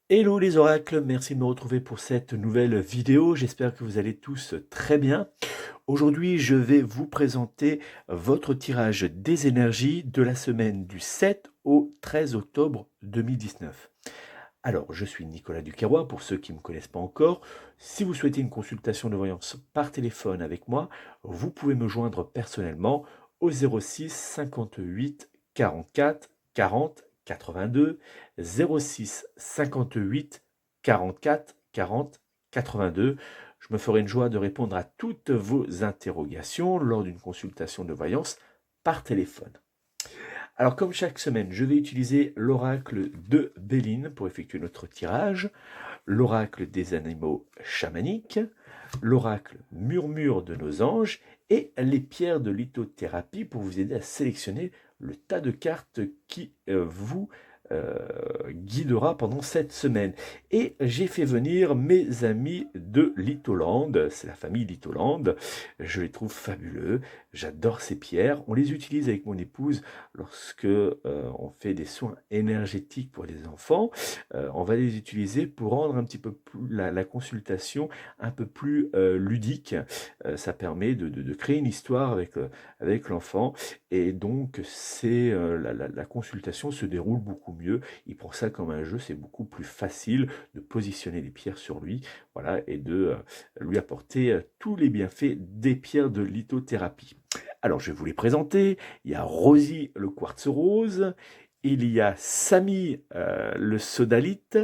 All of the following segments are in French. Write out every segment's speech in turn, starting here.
Hello les oracles, merci de me retrouver pour cette nouvelle vidéo. J'espère que vous allez tous très bien. Aujourd'hui, je vais vous présenter votre tirage des énergies de la semaine du 7 au 13 octobre 2019. Alors, je suis Nicolas Ducarrois, pour ceux qui ne me connaissent pas encore. Si vous souhaitez une consultation de voyance par téléphone avec moi, vous pouvez me joindre personnellement au 06 58 44 40 82, 06 58 44 40 82. Je me ferai une joie de répondre à toutes vos interrogations lors d'une consultation de voyance par téléphone. Alors comme chaque semaine, je vais utiliser l'oracle de Béline pour effectuer notre tirage, l'oracle des animaux chamaniques, l'oracle murmure de nos anges et les pierres de lithothérapie pour vous aider à sélectionner le tas de cartes qui vous guidera pendant cette semaine. Et j'ai fait venir mes amis de Litholand, c'est la famille Litholand, je les trouve fabuleux, j'adore ces pierres, on les utilise avec mon épouse lorsque on fait des soins énergétiques pour les enfants, on va les utiliser pour rendre un petit peu plus la consultation un peu plus ludique, ça permet de créer une histoire avec l'enfant, et donc c'est la consultation se déroule beaucoup mieux. Il prend ça comme un jeu, c'est beaucoup plus facile de positionner les pierres sur lui, voilà, et de lui apporter tous les bienfaits des pierres de lithothérapie. Alors je vais vous les présenter. Il y a Rosie le quartz rose, il y a Samy le sodalite,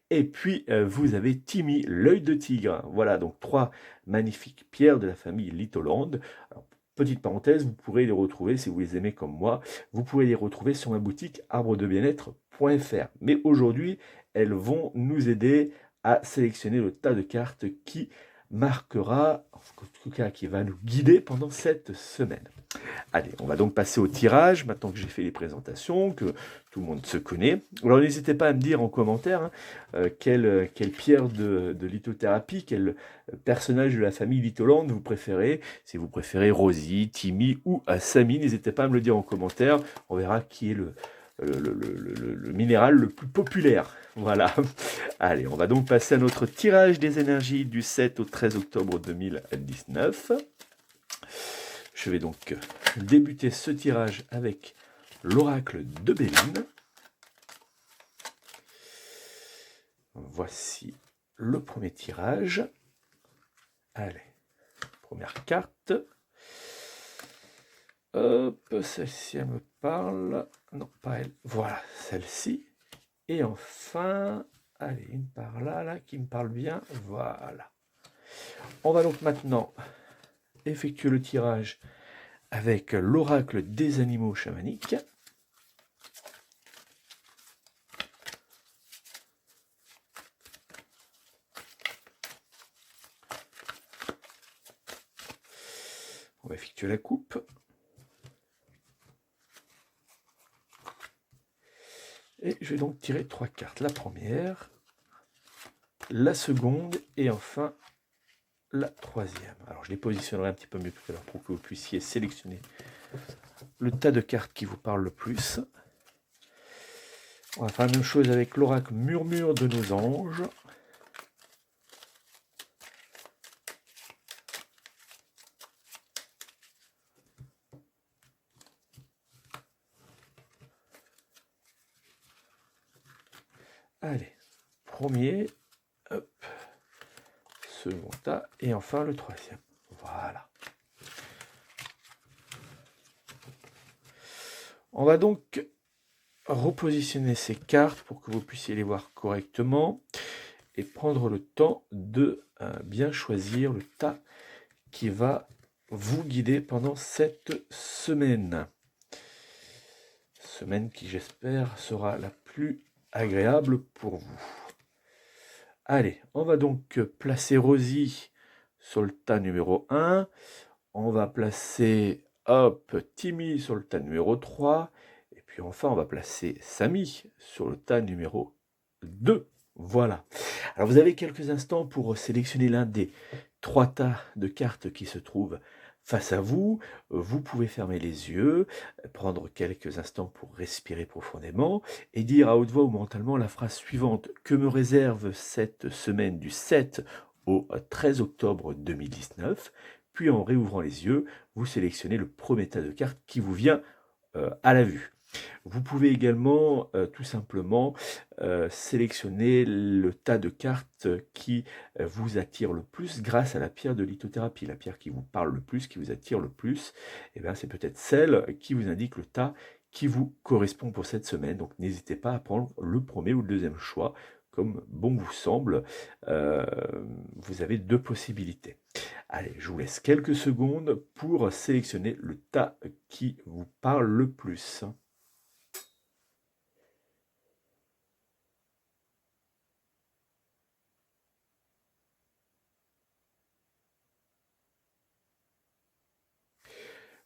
et puis vous avez Timmy l'œil de tigre. Voilà donc trois magnifiques pierres de la famille Litholand. Alors, petite parenthèse, vous pourrez les retrouver, si vous les aimez comme moi, vous pouvez les retrouver sur ma boutique arbredebienetre.fr. Mais aujourd'hui, elles vont nous aider à sélectionner le tas de cartes qui marquera, en tout cas qui va nous guider pendant cette semaine. Allez, on va donc passer au tirage, maintenant que j'ai fait les présentations, que tout le monde se connaît. Alors n'hésitez pas à me dire en commentaire quelle pierre de lithothérapie, quel personnage de la famille Litholand vous préférez. Si vous préférez Rosie, Timmy ou Samy, n'hésitez pas à me le dire en commentaire. On verra qui est le minéral le plus populaire. Voilà. Allez, on va donc passer à notre tirage des énergies du 7 au 13 octobre 2019. Je vais donc débuter ce tirage avec l'oracle de Béline. Voici le premier tirage. Allez, première carte. Hop, celle-ci, elle me parle. Non, pas elle. Voilà, celle-ci. Et enfin, allez, une par là, là, qui me parle bien. Voilà. On va donc maintenant effectuer le tirage avec l'oracle des animaux chamaniques. On va effectuer la coupe. Et je vais donc tirer trois cartes. La première, la seconde et enfin la troisième. Alors je les positionnerai un petit peu mieux tout à l'heure pour que vous puissiez sélectionner le tas de cartes qui vous parle le plus. On va faire la même chose avec l'oracle murmure de nos anges. Allez, premier, hop, second tas, et enfin le troisième. Voilà. On va donc repositionner ces cartes pour que vous puissiez les voir correctement et prendre le temps de bien choisir le tas qui va vous guider pendant cette semaine. Semaine qui, j'espère, sera la plus agréable pour vous. Allez, on va donc placer Rosie sur le tas numéro 1. On va placer, hop, Timmy sur le tas numéro 3. Et puis enfin, on va placer Samy sur le tas numéro 2. Voilà. Alors vous avez quelques instants pour sélectionner l'un des trois tas de cartes qui se trouvent face à vous, vous pouvez fermer les yeux, prendre quelques instants pour respirer profondément et dire à haute voix ou mentalement la phrase suivante: «Que me réserve cette semaine du 7 au 13 octobre 2019?» Puis en réouvrant les yeux, vous sélectionnez le premier tas de cartes qui vous vient, à la vue. Vous pouvez également, tout simplement, sélectionner le tas de cartes qui, vous attire le plus grâce à la pierre de lithothérapie. La pierre qui vous parle le plus, qui vous attire le plus, et ben, c'est peut-être celle qui vous indique le tas qui vous correspond pour cette semaine. Donc n'hésitez pas à prendre le premier ou le deuxième choix comme bon vous semble. Vous avez 2 possibilités. Allez, je vous laisse quelques secondes pour sélectionner le tas qui vous parle le plus.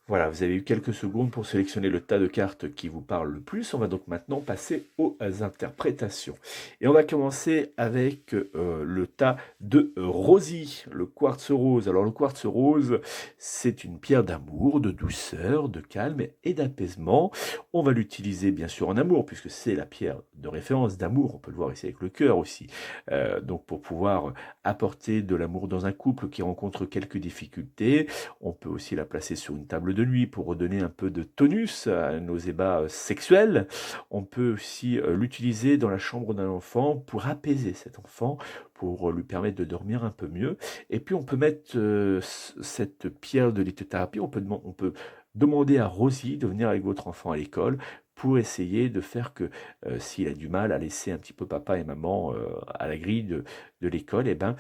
Voilà, vous avez eu quelques secondes pour sélectionner le tas de cartes qui vous parle le plus. On va donc maintenant passer aux interprétations. Et on va commencer avec le tas de Rosie, le quartz rose. Alors le quartz rose, c'est une pierre d'amour, de douceur, de calme et d'apaisement. On va l'utiliser bien sûr en amour, puisque c'est la pierre de référence d'amour. On peut le voir ici avec le cœur aussi. Donc pour pouvoir apporter de l'amour dans un couple qui rencontre quelques difficultés, on peut aussi la placer sur une table de nuit pour redonner un peu de tonus à nos ébats sexuels. On peut aussi l'utiliser dans la chambre d'un enfant pour apaiser cet enfant, pour lui permettre de dormir un peu mieux. Et puis on peut mettre cette pierre de lithothérapie, on peut demander à Rosie de venir avec votre enfant à l'école pour essayer de faire que s'il a du mal à laisser un petit peu papa et maman à la grille de l'école, eh ben,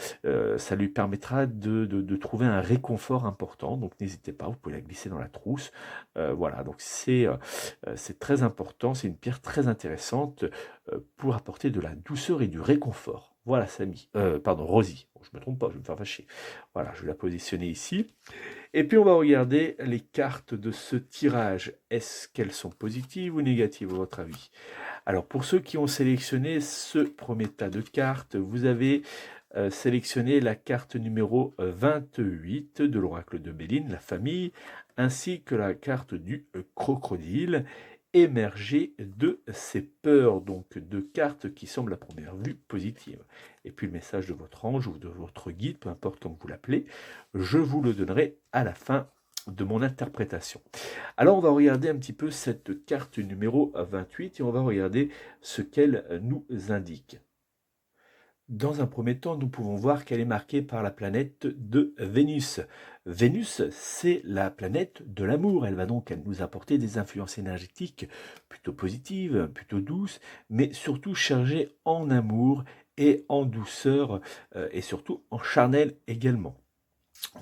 ça lui permettra de trouver un réconfort important. Donc n'hésitez pas, vous pouvez la glisser dans la trousse. Voilà, donc c'est très important, c'est une pierre très intéressante pour apporter de la douceur et du réconfort. Voilà, Samy. Pardon, Rosie. Bon, je me trompe pas, je vais me faire fâcher. Voilà, je vais la positionner ici. Et puis on va regarder les cartes de ce tirage. Est-ce qu'elles sont positives ou négatives à votre avis? Alors pour ceux qui ont sélectionné ce premier tas de cartes, vous avez sélectionné la carte numéro 28 de l'oracle de Béline, la famille, ainsi que la carte du crocodile, émergée de ses peurs, donc deux cartes qui semblent à première vue positives. Et puis le message de votre ange ou de votre guide, peu importe comment vous l'appelez, je vous le donnerai à la fin de mon interprétation. Alors on va regarder un petit peu cette carte numéro 28 et on va regarder ce qu'elle nous indique. Dans un premier temps, nous pouvons voir qu'elle est marquée par la planète de Vénus. Vénus, c'est la planète de l'amour. Elle va donc nous apporter des influences énergétiques plutôt positives, plutôt douces, mais surtout chargées en amour et en douceur et surtout en charnel également.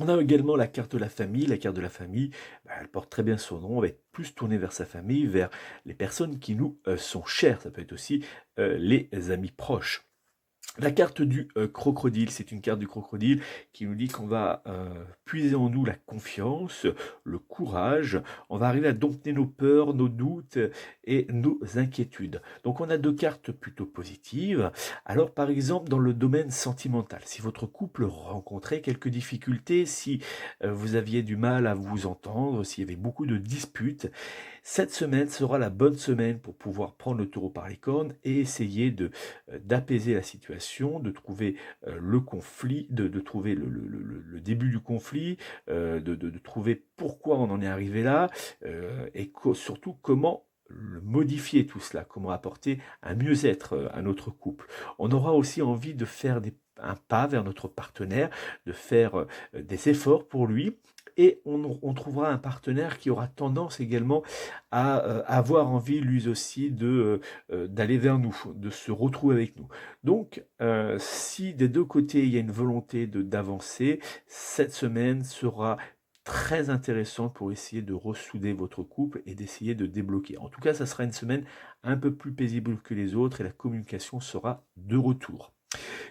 On a également la carte de la famille. La carte de la famille, elle porte très bien son nom. On va être plus tourné vers sa famille, vers les personnes qui nous sont chères. Ça peut être aussi les amis proches. La carte du crocodile, c'est une carte du crocodile qui nous dit qu'on va puiser en nous la confiance, le courage. On va arriver à dompter nos peurs, nos doutes et nos inquiétudes. Donc on a deux cartes plutôt positives. Alors par exemple dans le domaine sentimental, si votre couple rencontrait quelques difficultés, si vous aviez du mal à vous entendre, s'il y avait beaucoup de disputes, cette semaine sera la bonne semaine pour pouvoir prendre le taureau par les cornes et essayer d'apaiser la situation, de trouver le conflit, de trouver le début du conflit, de trouver pourquoi on en est arrivé là, et surtout comment modifier tout cela, comment apporter un mieux-être à notre couple. On aura aussi envie de faire un pas vers notre partenaire, de faire des efforts pour lui. Et on trouvera un partenaire qui aura tendance également à avoir envie lui aussi d'aller vers nous, de se retrouver avec nous. Donc, si des deux côtés il y a une volonté d'avancer, cette semaine sera très intéressante pour essayer de ressouder votre couple et d'essayer de débloquer. En tout cas, ça sera une semaine un peu plus paisible que les autres et la communication sera de retour.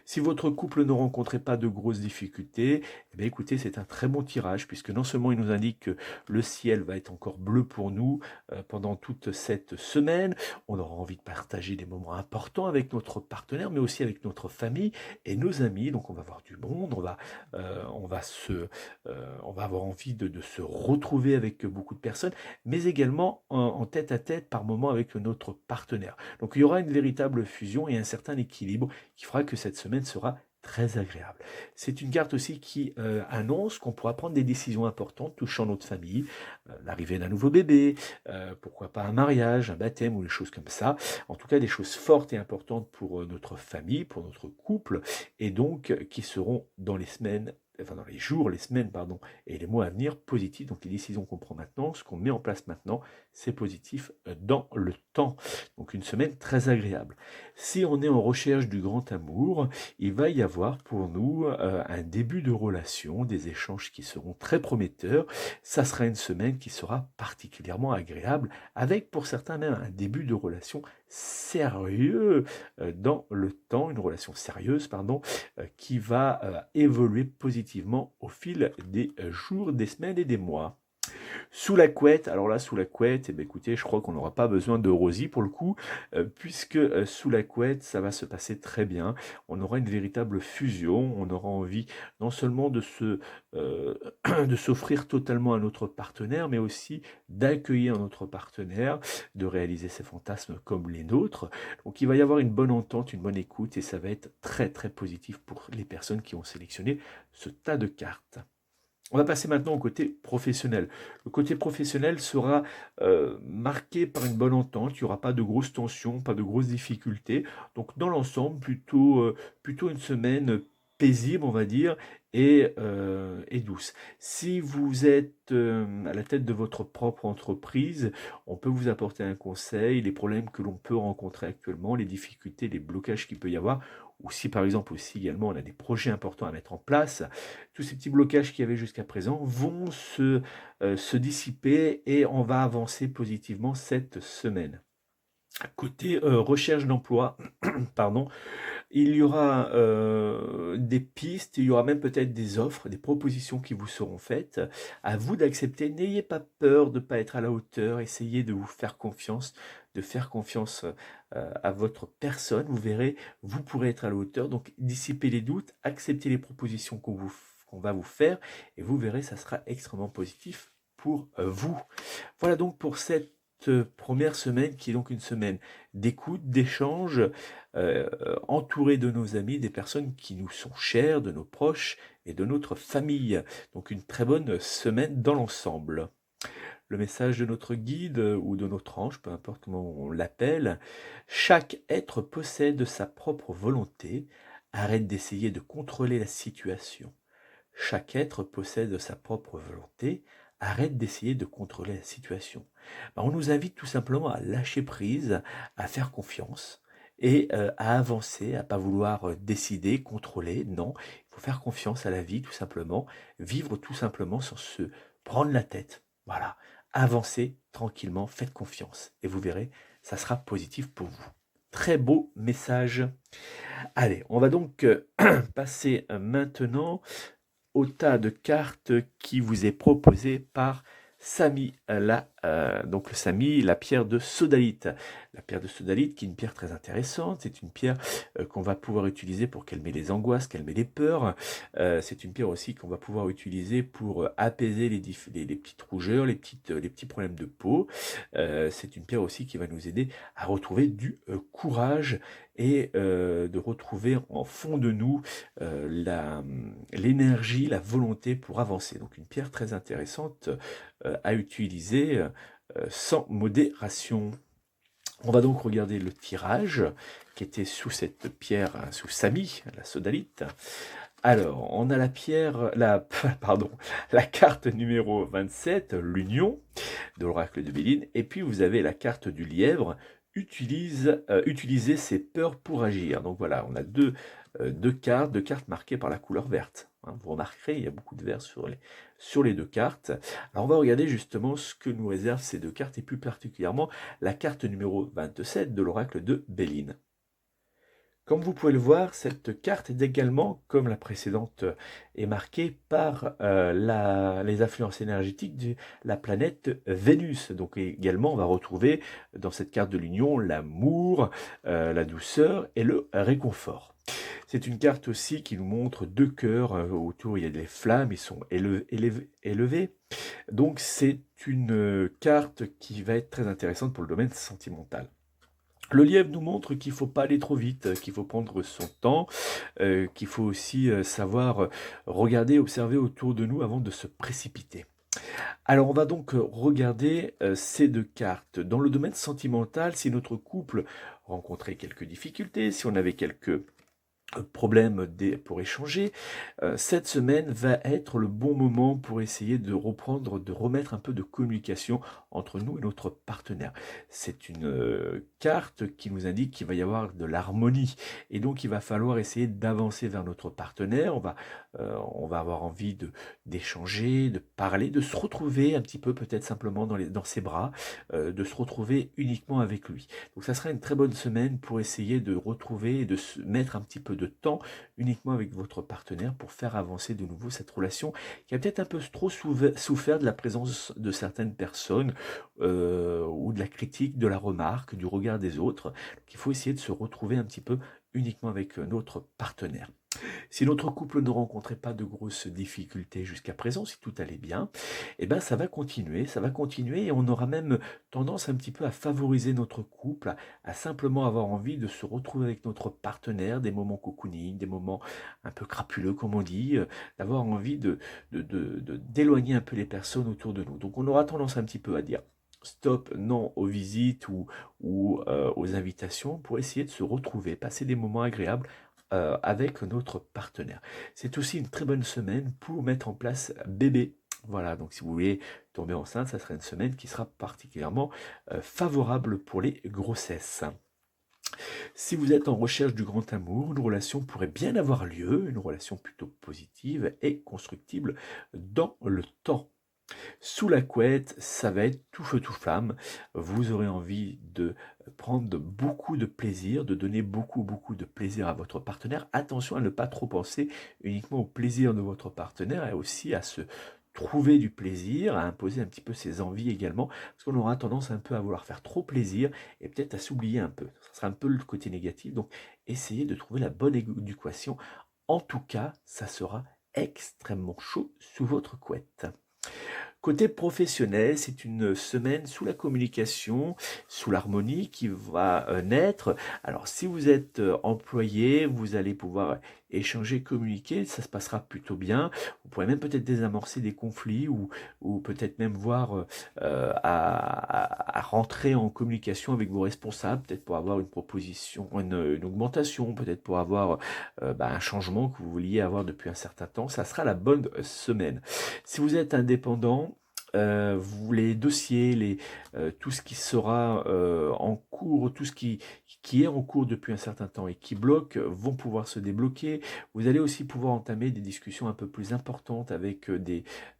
Si votre couple ne rencontrait pas de grosses difficultés, eh bien écoutez, c'est un très bon tirage puisque non seulement il nous indique que le ciel va être encore bleu pour nous pendant toute cette semaine, on aura envie de partager des moments importants avec notre partenaire, mais aussi avec notre famille et nos amis. Donc on va voir du monde, on va avoir envie de se retrouver avec beaucoup de personnes, mais également en tête à tête par moment avec notre partenaire. Donc il y aura une véritable fusion et un certain équilibre qui fera que cette semaine sera très agréable. C'est une carte aussi qui annonce qu'on pourra prendre des décisions importantes touchant notre famille, l'arrivée d'un nouveau bébé, pourquoi pas un mariage, un baptême ou des choses comme ça. En tout cas, des choses fortes et importantes pour notre famille, pour notre couple, et donc qui seront dans les semaines, enfin dans les jours, les semaines, pardon, et les mois à venir positifs. Donc les décisions qu'on prend maintenant, ce qu'on met en place maintenant, c'est positif dans le temps. Donc une semaine très agréable. Si on est en recherche du grand amour, il va y avoir pour nous un début de relation, des échanges qui seront très prometteurs. Ça sera une semaine qui sera particulièrement agréable, avec pour certains même un début de relation sérieux dans le temps, une relation sérieuse, pardon, qui va évoluer positivement au fil des jours, des semaines et des mois. Sous la couette, alors là, sous la couette, eh bien, écoutez, je crois qu'on n'aura pas besoin de Rosie pour le coup, puisque sous la couette, ça va se passer très bien. On aura une véritable fusion, on aura envie non seulement de s'offrir totalement à notre partenaire, mais aussi d'accueillir notre partenaire, de réaliser ses fantasmes comme les nôtres. Donc il va y avoir une bonne entente, une bonne écoute, et ça va être très très positif pour les personnes qui ont sélectionné ce tas de cartes. On va passer maintenant au côté professionnel. Le côté professionnel sera marqué par une bonne entente, il n'y aura pas de grosses tensions, pas de grosses difficultés. Donc dans l'ensemble, plutôt une semaine paisible, on va dire, et douce. Si vous êtes à la tête de votre propre entreprise, on peut vous apporter un conseil, les problèmes que l'on peut rencontrer actuellement, les difficultés, les blocages qu'il peut y avoir, ou si par exemple aussi également on a des projets importants à mettre en place, tous ces petits blocages qu'il y avait jusqu'à présent vont se dissiper et on va avancer positivement cette semaine. Côté recherche d'emploi, pardon, il y aura des pistes, il y aura même peut-être des offres, des propositions qui vous seront faites. À vous d'accepter. N'ayez pas peur de ne pas être à la hauteur. Essayez de vous faire confiance, de faire confiance à votre personne. Vous verrez, vous pourrez être à la hauteur. Donc, dissipez les doutes, acceptez les propositions qu'on va vous faire et vous verrez, ça sera extrêmement positif pour vous. Voilà donc pour cette première semaine qui est donc une semaine d'écoute, d'échange, entouré de nos amis, des personnes qui nous sont chères, de nos proches et de notre famille. Donc une très bonne semaine dans l'ensemble. Le message de notre guide ou de notre ange, peu importe comment on l'appelle, chaque être possède sa propre volonté. Arrête d'essayer de contrôler la situation. Chaque être possède sa propre volonté. Arrête d'essayer de contrôler la situation. On nous invite tout simplement à lâcher prise, à faire confiance et à avancer, à pas vouloir décider, contrôler. Non, il faut faire confiance à la vie tout simplement, vivre tout simplement sans se prendre la tête. Voilà, avancez tranquillement, faites confiance et vous verrez, ça sera positif pour vous. Très beau message. Allez, on va donc passer maintenant au tas de cartes qui vous est proposé par Samy, donc le Samy, la pierre de sodalite. La pierre de sodalite qui est une pierre très intéressante, c'est une pierre qu'on va pouvoir utiliser pour calmer les angoisses, calmer les peurs. C'est une pierre aussi qu'on va pouvoir utiliser pour apaiser les petites rougeurs, les petits problèmes de peau. C'est une pierre aussi qui va nous aider à retrouver du courage et de retrouver en fond de nous l'énergie, la volonté pour avancer. Donc une pierre très intéressante à utiliser sans modération. On va donc regarder le tirage qui était sous cette pierre, sous Samy, la sodalite. Alors, on a la carte numéro 27, l'union de l'oracle de Béline, et puis vous avez la carte du lièvre, utiliser ses peurs pour agir. Donc voilà, on a deux cartes marquées par la couleur verte. Vous remarquerez, il y a beaucoup de vert sur les deux cartes. Alors on va regarder justement ce que nous réservent ces deux cartes, et plus particulièrement la carte numéro 27 de l'oracle de Béline. Comme vous pouvez le voir, cette carte est également, comme la précédente, est marquée par les influences énergétiques de la planète Vénus. Donc également, on va retrouver dans cette carte de l'union l'amour, la douceur et le réconfort. C'est une carte aussi qui nous montre deux cœurs, autour il y a des flammes, ils sont élevés. Donc c'est une carte qui va être très intéressante pour le domaine sentimental. Le lièvre nous montre qu'il ne faut pas aller trop vite, qu'il faut prendre son temps, qu'il faut aussi savoir regarder, observer autour de nous avant de se précipiter. Alors on va donc regarder ces deux cartes. Dans le domaine sentimental, si notre couple rencontrait quelques difficultés, si on avait quelques problème pour échanger, cette semaine va être le bon moment pour essayer de reprendre, de remettre un peu de communication entre nous et notre partenaire. C'est une carte qui nous indique qu'il va y avoir de l'harmonie et donc il va falloir essayer d'avancer vers notre partenaire. On va avoir envie d'échanger, de parler, de se retrouver un petit peu peut-être simplement dans ses bras, de se retrouver uniquement avec lui. Donc ça sera une très bonne semaine pour essayer de retrouver et de se mettre un petit peu de temps uniquement avec votre partenaire pour faire avancer de nouveau cette relation qui a peut-être un peu trop souffert de la présence de certaines personnes ou de la critique, de la remarque, du regard des autres. Donc il faut essayer de se retrouver un petit peu uniquement avec notre partenaire. Si notre couple ne rencontrait pas de grosses difficultés jusqu'à présent, si tout allait bien, eh ben ça va continuer et on aura même tendance un petit peu à favoriser notre couple, à simplement avoir envie de se retrouver avec notre partenaire, des moments cocooning, des moments un peu crapuleux comme on dit, d'avoir envie d'éloigner un peu les personnes autour de nous. Donc on aura tendance un petit peu à dire stop, non aux visites ou aux invitations pour essayer de se retrouver, passer des moments agréables avec notre partenaire. C'est aussi une très bonne semaine pour mettre en place bébé. Voilà, donc si vous voulez tomber enceinte, ça sera une semaine qui sera particulièrement favorable pour les grossesses. Si vous êtes en recherche du grand amour, une relation pourrait bien avoir lieu, une relation plutôt positive et constructible dans le temps. Sous la couette, ça va être tout feu tout flamme. Vous aurez envie de prendre beaucoup de plaisir, de donner beaucoup de plaisir à votre partenaire. Attention à ne pas trop penser uniquement au plaisir de votre partenaire et aussi à se trouver du plaisir, à imposer un petit peu ses envies également, parce qu'on aura tendance un peu à vouloir faire trop plaisir et peut-être à s'oublier un peu. Ce sera un peu le côté négatif, donc essayez de trouver la bonne éducation. En tout cas, ça sera extrêmement chaud sous votre couette. Côté professionnel, c'est une semaine sous la communication, sous l'harmonie qui va naître. Alors si vous êtes employé, vous allez pouvoir échanger, communiquer, ça se passera plutôt bien. Vous pourrez même peut-être désamorcer des conflits ou peut-être même voir à rentrer en communication avec vos responsables, peut-être pour avoir une proposition, une augmentation, peut-être pour avoir un changement que vous vouliez avoir depuis un certain temps. Ça sera la bonne semaine. Si vous êtes indépendant, les dossiers, tout ce qui sera en cours, tout ce qui est en cours depuis un certain temps et qui bloque, vont pouvoir se débloquer. Vous allez aussi pouvoir entamer des discussions un peu plus importantes avec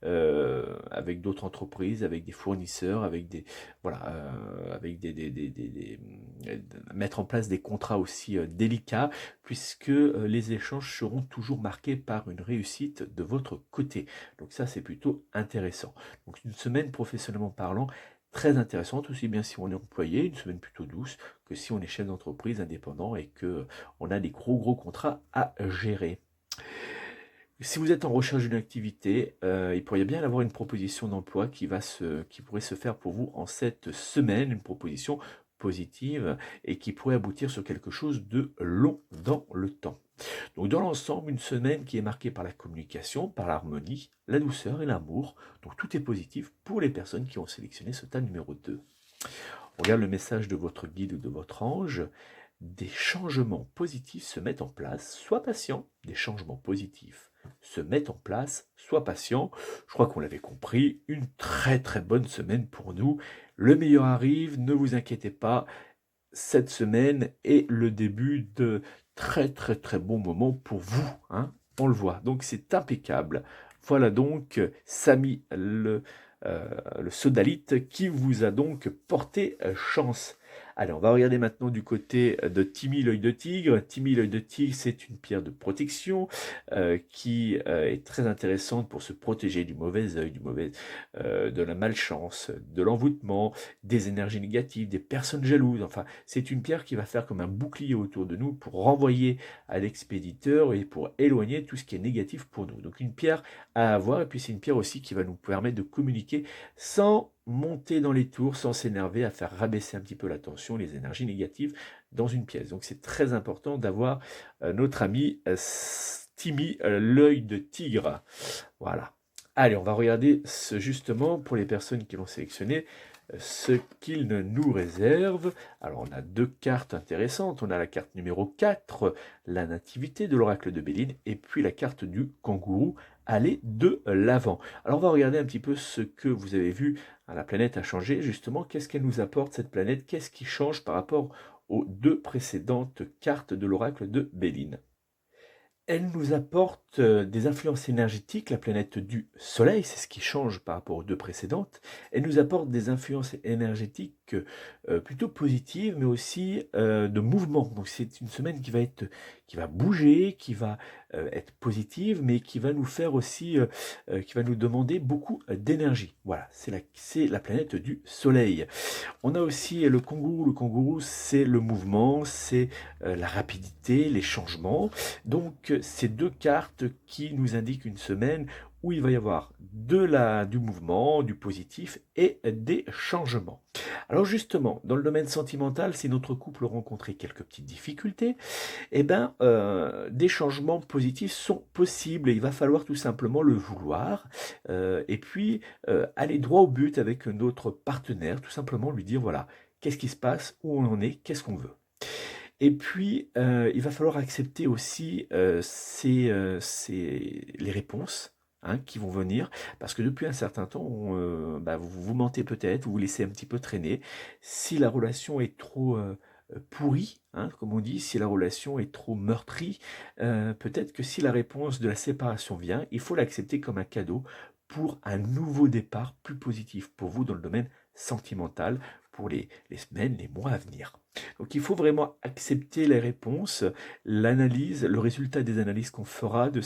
avec d'autres entreprises, avec des fournisseurs, avec mettre en place des contrats aussi délicats, puisque les échanges seront toujours marqués par une réussite de votre côté. Donc ça, c'est plutôt intéressant. Donc une semaine professionnellement parlant très intéressante, aussi bien si on est employé, une semaine plutôt douce, que si on est chef d'entreprise indépendant et que on a des gros contrats à gérer. Si vous êtes en recherche d'une activité, il pourrait bien y avoir une proposition d'emploi qui pourrait se faire pour vous en cette semaine, une proposition positive et qui pourrait aboutir sur quelque chose de long dans le temps. Donc dans l'ensemble, une semaine qui est marquée par la communication, par l'harmonie, la douceur et l'amour. Donc tout est positif pour les personnes qui ont sélectionné ce tas numéro 2. On regarde le message de votre guide ou de votre ange. Des changements positifs se mettent en place. Sois patient, des changements positifs se mettent en place. Sois patient. Je crois qu'on l'avait compris. Une très bonne semaine pour nous. Le meilleur arrive, ne vous inquiétez pas. Cette semaine est le début de très bons moments pour vous, hein, on le voit. Donc c'est impeccable. Voilà donc Samy le sodalite qui vous a donc porté chance. Allez, on va regarder maintenant du côté de Timmy l'œil de tigre. Timmy l'œil de tigre, c'est une pierre de protection qui est très intéressante pour se protéger du mauvais œil, de la malchance, de l'envoûtement, des énergies négatives, des personnes jalouses. Enfin, c'est une pierre qui va faire comme un bouclier autour de nous pour renvoyer à l'expéditeur et pour éloigner tout ce qui est négatif pour nous. Donc une pierre à avoir, et puis c'est une pierre aussi qui va nous permettre de communiquer sans monter dans les tours, sans s'énerver, à faire rabaisser un petit peu la tension, les énergies négatives dans une pièce. Donc c'est très important d'avoir notre ami Timmy, l'œil de tigre. Voilà. Allez, on va regarder justement pour les personnes qui l'ont sélectionné, ce qu'il nous réserve. Alors on a deux cartes intéressantes. On a la carte numéro 4, la nativité de l'oracle de Béline, et puis la carte du kangourou, aller de l'avant. Alors on va regarder un petit peu ce que vous avez vu. La planète a changé, justement. Qu'est-ce qu'elle nous apporte, cette planète? Qu'est-ce qui change par rapport aux deux précédentes cartes de l'oracle de Béline? Elle nous apporte des influences énergétiques, la planète du Soleil, c'est ce qui change par rapport aux deux précédentes. Elle nous apporte des influences énergétiques plutôt positives, mais aussi de mouvement. Donc c'est une semaine qui va bouger, qui va être positive, mais qui va nous faire aussi, qui va nous demander beaucoup d'énergie. Voilà, c'est la planète du Soleil. On a aussi le kangourou. Le kangourou, c'est le mouvement, c'est la rapidité, les changements. Donc, c'est deux cartes qui nous indiquent une semaine où il va y avoir du mouvement, du positif et des changements. Alors justement, dans le domaine sentimental, si notre couple rencontrait quelques petites difficultés, eh ben, des changements positifs sont possibles et il va falloir tout simplement le vouloir et puis aller droit au but avec notre partenaire, tout simplement lui dire voilà, qu'est-ce qui se passe, où on en est, qu'est-ce qu'on veut. Et puis, il va falloir accepter aussi les réponses qui vont venir, parce que depuis un certain temps, vous mentez peut-être, vous vous laissez un petit peu traîner. Si la relation est trop pourrie, comme on dit, si la relation est trop meurtrie, peut-être que si la réponse de la séparation vient, il faut l'accepter comme un cadeau pour un nouveau départ plus positif pour vous dans le domaine sentimental, pour les semaines, les mois à venir. Donc il faut vraiment accepter les réponses, l'analyse, le résultat des analyses qu'on fera de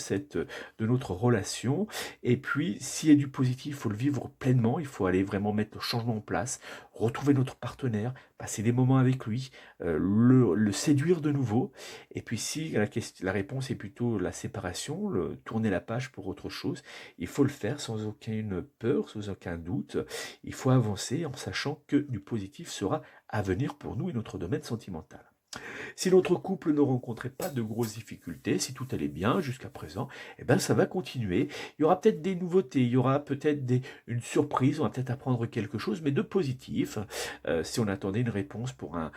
notre relation. Et puis s'il y a du positif, il faut le vivre pleinement, il faut aller vraiment mettre le changement en place, retrouver notre partenaire, passer des moments avec lui, le séduire de nouveau. Et puis si la réponse est plutôt la séparation, tourner la page pour autre chose, il faut le faire sans aucune peur, sans aucun doute. Il faut avancer en sachant que du positif sera à venir pour nous et notre domaine sentimental. Si notre couple ne rencontrait pas de grosses difficultés, si tout allait bien jusqu'à présent, eh ben ça va continuer. Il y aura peut-être des nouveautés, il y aura peut-être une surprise, on va peut-être apprendre quelque chose, mais de positif. Si on attendait une réponse pour un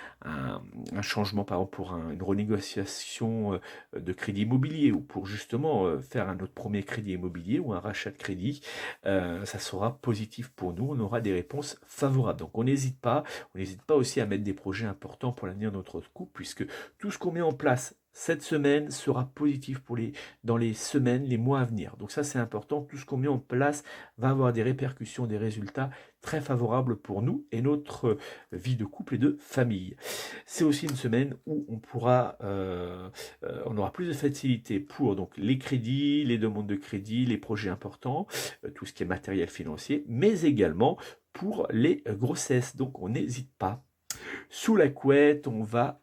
changement, par exemple pour une renégociation de crédit immobilier ou pour justement faire un autre premier crédit immobilier ou un rachat de crédit, ça sera positif pour nous, on aura des réponses favorables. Donc on n'hésite pas aussi à mettre des projets importants pour l'avenir de notre couple, puisque tout ce qu'on met en place cette semaine sera positif dans les semaines, les mois à venir. Donc ça c'est important, tout ce qu'on met en place va avoir des répercussions, des résultats très favorables pour nous et notre vie de couple et de famille. C'est aussi une semaine où on aura plus de facilité pour donc les crédits, les demandes de crédit, les projets importants, tout ce qui est matériel financier, mais également pour les grossesses. Donc on n'hésite pas. Sous la couette, on va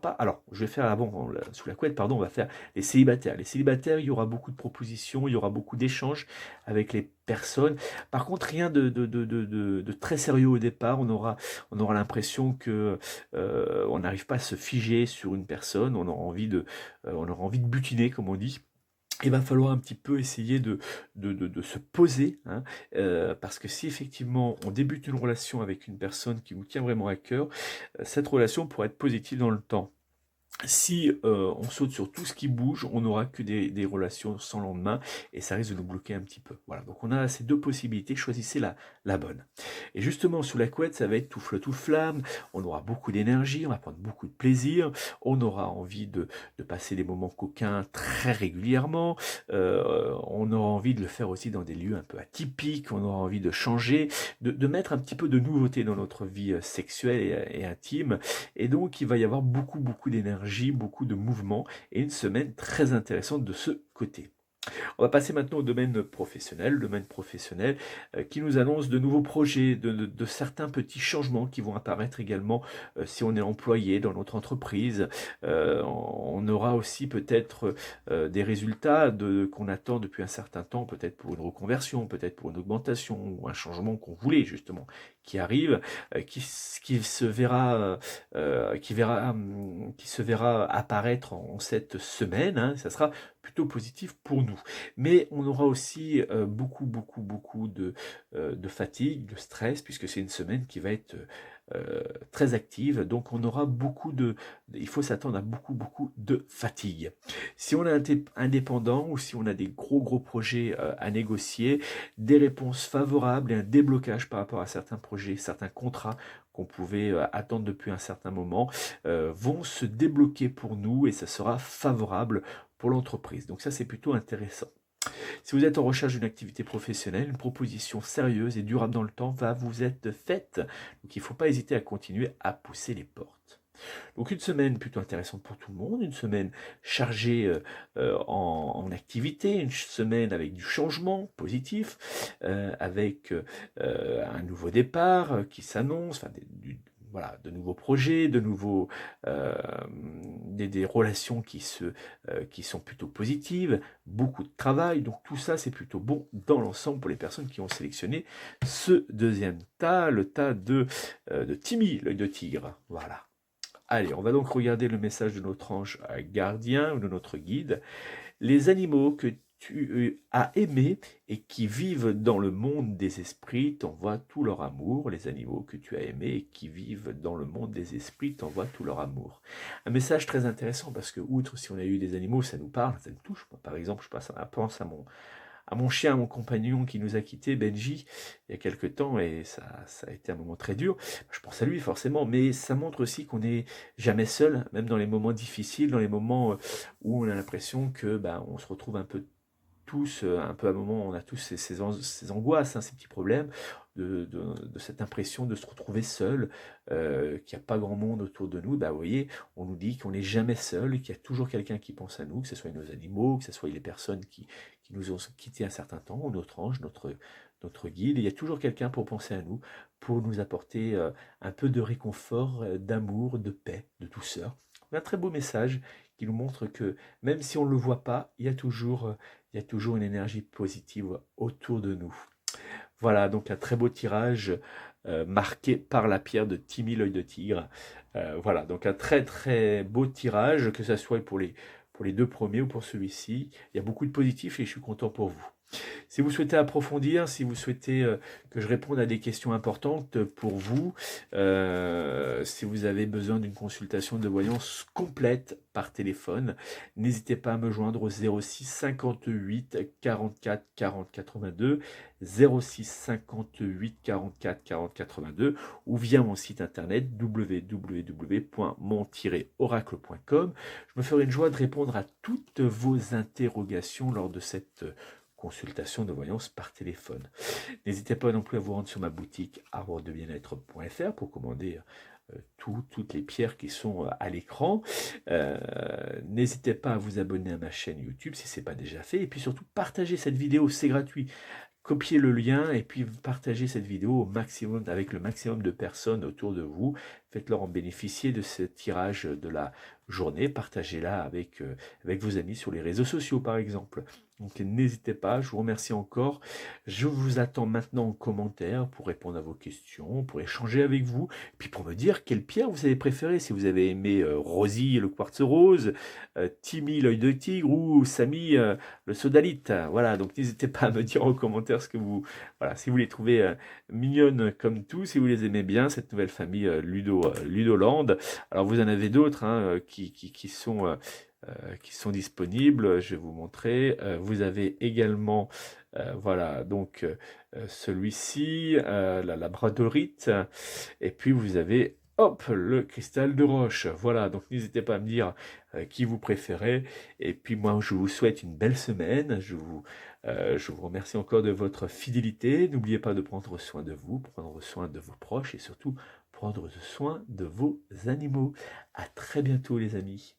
pas. Alors, je vais faire avant, sous la couette, pardon, on va faire les célibataires. Les célibataires, il y aura beaucoup de propositions, il y aura beaucoup d'échanges avec les personnes. Par contre, rien de très sérieux au départ. On aura l'impression que on n'arrive pas à se figer sur une personne. On aura envie de butiner, comme on dit. Il va falloir un petit peu essayer de se poser, parce que si effectivement on débute une relation avec une personne qui vous tient vraiment à cœur, cette relation pourrait être positive dans le temps. Si on saute sur tout ce qui bouge, on n'aura que des relations sans lendemain et ça risque de nous bloquer un petit peu. Voilà, donc on a ces deux possibilités, choisissez la bonne. Et justement, sous la couette, ça va être tout feu, tout flamme, on aura beaucoup d'énergie, on va prendre beaucoup de plaisir, on aura envie de passer des moments coquins très régulièrement, on aura envie de le faire aussi dans des lieux un peu atypiques, on aura envie de changer, de mettre un petit peu de nouveauté dans notre vie sexuelle et intime, et donc il va y avoir beaucoup d'énergie, beaucoup de mouvement, et une semaine très intéressante de ce côté. On va passer maintenant au domaine professionnel, le domaine professionnel qui nous annonce de nouveaux projets, de certains petits changements qui vont apparaître également si on est employé dans notre entreprise. On aura aussi peut-être des résultats qu'on attend depuis un certain temps, peut-être pour une reconversion, peut-être pour une augmentation ou un changement qu'on voulait justement qui arrive, qui se verra, qui se verra apparaître en cette semaine. Hein, ça sera plutôt positif pour nous. Mais on aura aussi beaucoup de fatigue, de stress, puisque c'est une semaine qui va être très active. Donc on aura il faut s'attendre à beaucoup de fatigue. Si on est indépendant ou si on a des gros projets à négocier, des réponses favorables et un déblocage par rapport à certains projets, certains contrats qu'on pouvait attendre depuis un certain moment, vont se débloquer pour nous et ça sera favorable pour l'entreprise. Donc ça, c'est plutôt intéressant. Si vous êtes en recherche d'une activité professionnelle, une proposition sérieuse et durable dans le temps va vous être faite. Donc il ne faut pas hésiter à continuer à pousser les portes. Donc une semaine plutôt intéressante pour tout le monde, une semaine chargée en activité, une semaine avec du changement positif, avec un nouveau départ qui s'annonce, enfin, voilà, de nouveaux projets, des relations qui sont plutôt positives, beaucoup de travail, donc tout ça c'est plutôt bon dans l'ensemble pour les personnes qui ont sélectionné ce deuxième tas, le tas de Timmy, l'œil de tigre. Voilà. Allez, on va donc regarder le message de notre ange gardien ou de notre guide. Les animaux que tu as aimés et qui vivent dans le monde des esprits t'envoient tout leur amour. Les animaux que tu as aimés et qui vivent dans le monde des esprits t'envoient tout leur amour. Un message très intéressant parce que, outre si on a eu des animaux, ça nous parle, ça nous touche. Moi, par exemple, je pense à mon chien, à mon compagnon qui nous a quittés, Benji, il y a quelque temps, et ça a été un moment très dur. Je pense à lui forcément, mais ça montre aussi qu'on n'est jamais seul, même dans les moments difficiles, dans les moments où on a l'impression que on se retrouve un peu tous, un peu à un moment, on a tous ces angoisses, hein, ces petits problèmes, de cette impression de se retrouver seul, qu'il n'y a pas grand monde autour de nous. Vous voyez, on nous dit qu'on n'est jamais seul, qu'il y a toujours quelqu'un qui pense à nous, que ce soit nos animaux, que ce soit les personnes qui nous ont quittés un certain temps, ou notre ange, notre guide. Il y a toujours quelqu'un pour penser à nous, pour nous apporter un peu de réconfort, d'amour, de paix, de douceur. Un très beau message qui nous montre que même si on ne le voit pas, il y a toujours une énergie positive autour de nous. Voilà, donc un très beau tirage marqué par la pierre de Timmy l'œil de tigre. Voilà, donc un très beau tirage, que ce soit pour les deux premiers ou pour celui-ci. Il y a beaucoup de positifs et je suis content pour vous. Si vous souhaitez approfondir, si vous souhaitez que je réponde à des questions importantes pour vous, si vous avez besoin d'une consultation de voyance complète par téléphone, n'hésitez pas à me joindre au 06 58 44 40 82, 06 58 44 40 82 ou via mon site internet www.mon-oracle.com. Je me ferai une joie de répondre à toutes vos interrogations lors de cette consultation de voyance par téléphone. N'hésitez pas non plus à vous rendre sur ma boutique arbredebienêtre.fr pour commander toutes les pierres qui sont à l'écran. N'hésitez pas à vous abonner à ma chaîne YouTube si ce n'est pas déjà fait. Et puis surtout, partagez cette vidéo, c'est gratuit. Copiez le lien et puis partagez cette vidéo au maximum, avec le maximum de personnes autour de vous. Faites-leur en bénéficier de ce tirage de la journée. Partagez-la avec vos amis sur les réseaux sociaux, par exemple. Donc n'hésitez pas, je vous remercie encore. Je vous attends maintenant en commentaire pour répondre à vos questions, pour échanger avec vous, puis pour me dire quelle pierre vous avez préférée, si vous avez aimé Rosie, le quartz rose, Timmy, l'œil de tigre, ou Samy, le sodalite. Voilà, donc n'hésitez pas à me dire en commentaire voilà, si vous les trouvez mignonnes comme tout, si vous les aimez bien, cette nouvelle famille Ludo Ludoland. Alors vous en avez d'autres hein, qui sont disponibles. Je vais vous montrer. Vous avez également, voilà, donc celui-ci, la labradorite. Et puis vous avez, hop, le cristal de roche. Voilà, donc n'hésitez pas à me dire qui vous préférez. Et puis moi, je vous souhaite une belle semaine. Je vous remercie encore de votre fidélité. N'oubliez pas de prendre soin de vous, prendre soin de vos proches et surtout prendre soin de vos animaux. À très bientôt les amis.